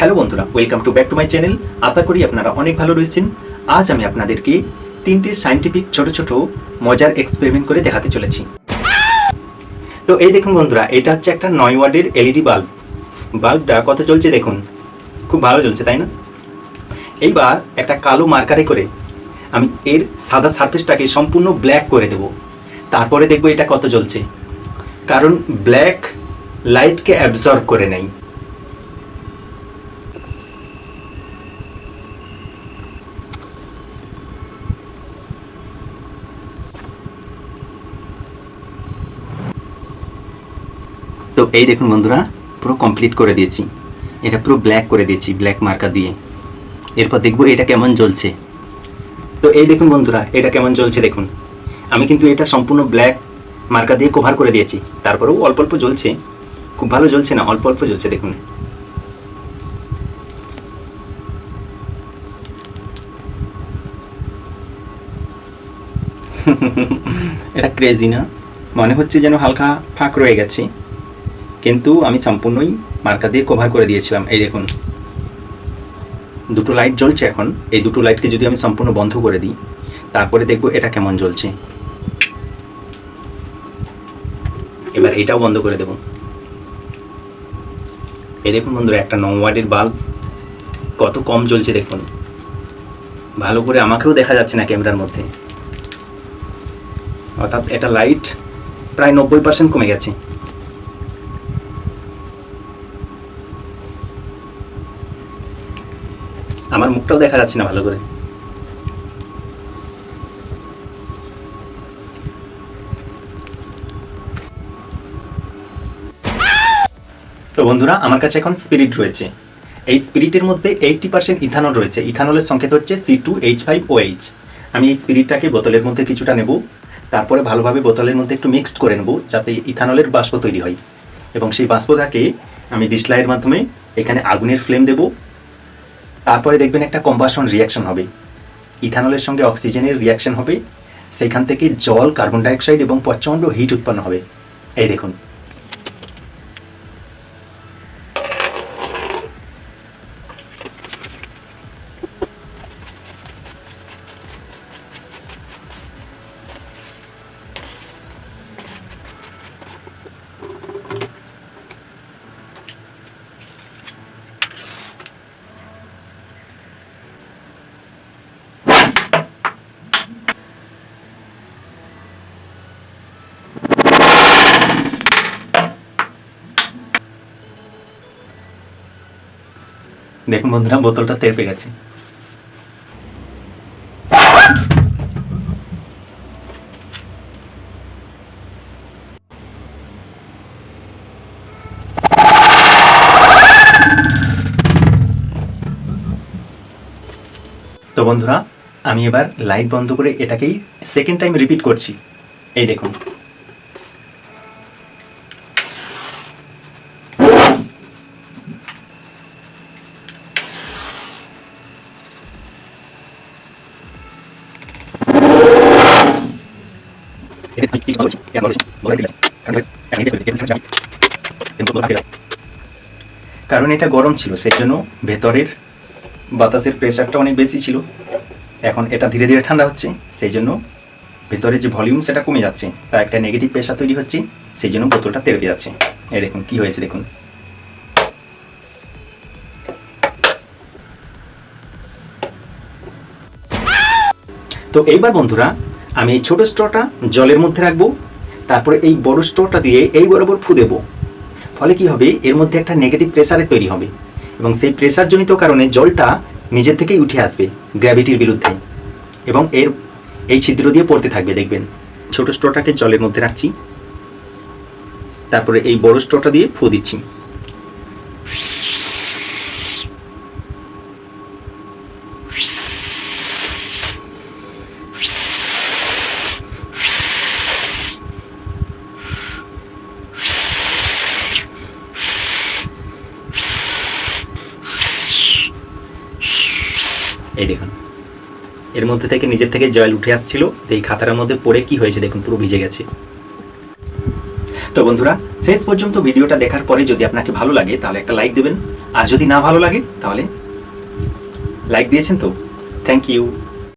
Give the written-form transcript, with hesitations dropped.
Hello বন্ধুরা, welcome to back to my channel. আশা করি আপনারা অনেক ভালো রয়েছেন। আজ আমি আপনাদেরকে তিনটি সায়েন্টিফিক ছোট ছোট মজার এক্সপেরিমেন্ট করে দেখাতে চলেছি। তো এই দেখুন বন্ধুরা, এটা হচ্ছে একটা 9 ওয়াটের এলইডি বাল্ব। বাল্বটা কত জ্বলছে দেখুন, খুব ভালো জ্বলছে তাই না? এইবার একটা কালো মার্কারে করে আমি এর সাদা সারফেসটাকে সম্পূর্ণ ব্ল্যাক করে দেব। তারপরে দেখব এটা কত জ্বলছে, কারণ ব্ল্যাক লাইটকে অ্যাবজর্ব করে নেয়। তো এই দেখুন বন্ধুরা, পুরো কমপ্লিট করে দিয়েছি। এটা পুরো ব্ল্যাক করে দিয়েছি ব্ল্যাক মার্কার দিয়ে। এরপর দেখবো এটা কেমন জ্বলছে। তো এই দেখুন বন্ধুরা, এটা কেমন জ্বলছে দেখুন। আমি কিন্তু এটা সম্পূর্ণ ব্ল্যাক মার্কার দিয়ে কভার করে দিয়েছি, তারপরেও অল্প অল্প জ্বলছে। খুব ভালো জ্বলছে না, অল্প অল্প জ্বলছে দেখুন। এটা ক্রেজি না? মনে হচ্ছে যেন হালকা ফাঁক রয়ে গেছে, কিন্তু আমি সম্পূর্ণই মার্কার দিয়ে কভার করে দিয়েছিলাম। এই দেখুন, দুটো লাইট জ্বলছে। এখন এই দুটো লাইটকে যদি আমি সম্পূর্ণ বন্ধ করে দিই, তারপরে দেখব এটা কেমন জ্বলছে। এবার এটাও বন্ধ করে দেব। এই দেখুন বন্ধুরা, একটা 9 ওয়াটের বাল্ব কত কম জ্বলছে দেখুন। ভালো করে আমাকেও দেখা যাচ্ছে না ক্যামেরার মধ্যে, অর্থাৎ এটা লাইট প্রায় 90% কমে গেছে। আমার মুখটাও দেখা যাচ্ছে না ভালো করে। তো বন্ধুরা, আমার কাছে এখন স্পিরিট রয়েছে। এই স্পিরিটের মধ্যে 80% ইথানল রয়েছে। ইথানলের সংকেত হচ্ছে C2H5OH। আমি এই স্পিরিটটাকে বোতলের মধ্যে কিছুটা নেব, তারপরে ভালোভাবে বোতলের মধ্যে একটু মিক্সড করে নেব, যাতে ইথানলের বাষ্প তৈরি হয়। এবং সেই বাষ্পটাকে আমি ডিসলাইয়ের মাধ্যমে এখানে আগুনের ফ্লেম দেব। তারপরে দেখবেন একটা কম্বাশন রিয়াকশন হবে, ইথানলের সঙ্গে অক্সিজেনের রিয়াকশন হবে। সেইখান থেকে জল, কার্বন ডাইঅক্সাইড এবং প্রচণ্ড হিট উৎপন্ন হবে। এই দেখুন। দেখুন বন্ধুরা, বোতলটা তেড়পে গেছে। তো বন্ধুরা, আমি এবার লাইট বন্ধ করে এটাকেই সেকেন্ড টাইম রিপিট করছি। এই দেখুন। কারণ এটা গরম ছিল, সেই জন্য ভেতরের বাতাসের প্রেশারটা অনেক বেশি ছিল। এখন এটা ধীরে ধীরে ঠান্ডা হচ্ছে, সেই জন্য ভেতরে যে ভলিউম সেটা কমে যাচ্ছে, তা একটা নেগেটিভ প্রেশার তৈরি হচ্ছে, সেই জন্য বোতলটা তেড়ে যাচ্ছে। এই দেখুন কি হয়েছে দেখুন। তো এইবার বন্ধুরা, আমি এই ছোট স্ট্রটা জলের মধ্যে রাখবো, তারপরে এই বড় স্ট্রটা দিয়ে এই বরাবর ফু দেবো। ফলে কি হবে, এর মধ্যে একটা নেগেটিভ প্রেসারে তৈরি হবে, এবং সেই প্রেসারজনিত কারণে জলটা নিজের থেকেই উঠে আসবে গ্র্যাভিটির বিরুদ্ধে, এবং এই ছিদ্র দিয়ে পড়তে থাকবে। দেখবেন, ছোট স্ট্রটাকে জলের মধ্যে রাখছি, তারপরে এই বড় স্ট্রটা দিয়ে ফু দিচ্ছি। এই দেখুন, এর মধ্যে থেকে নিজের থেকে জল উঠে আসছিল। এই খাতার মধ্যে পড়ে কি হয়েছে দেখুন, পুরো ভিজে গেছে। তো বন্ধুরা, শেষ পর্যন্ত ভিডিওটা দেখার পরে যদি আপনাকে ভালো লাগে তাহলে একটা লাইক দেবেন, আর যদি না ভালো লাগে তাহলে লাইক দিয়েছেন তো, থ্যাংক ইউ।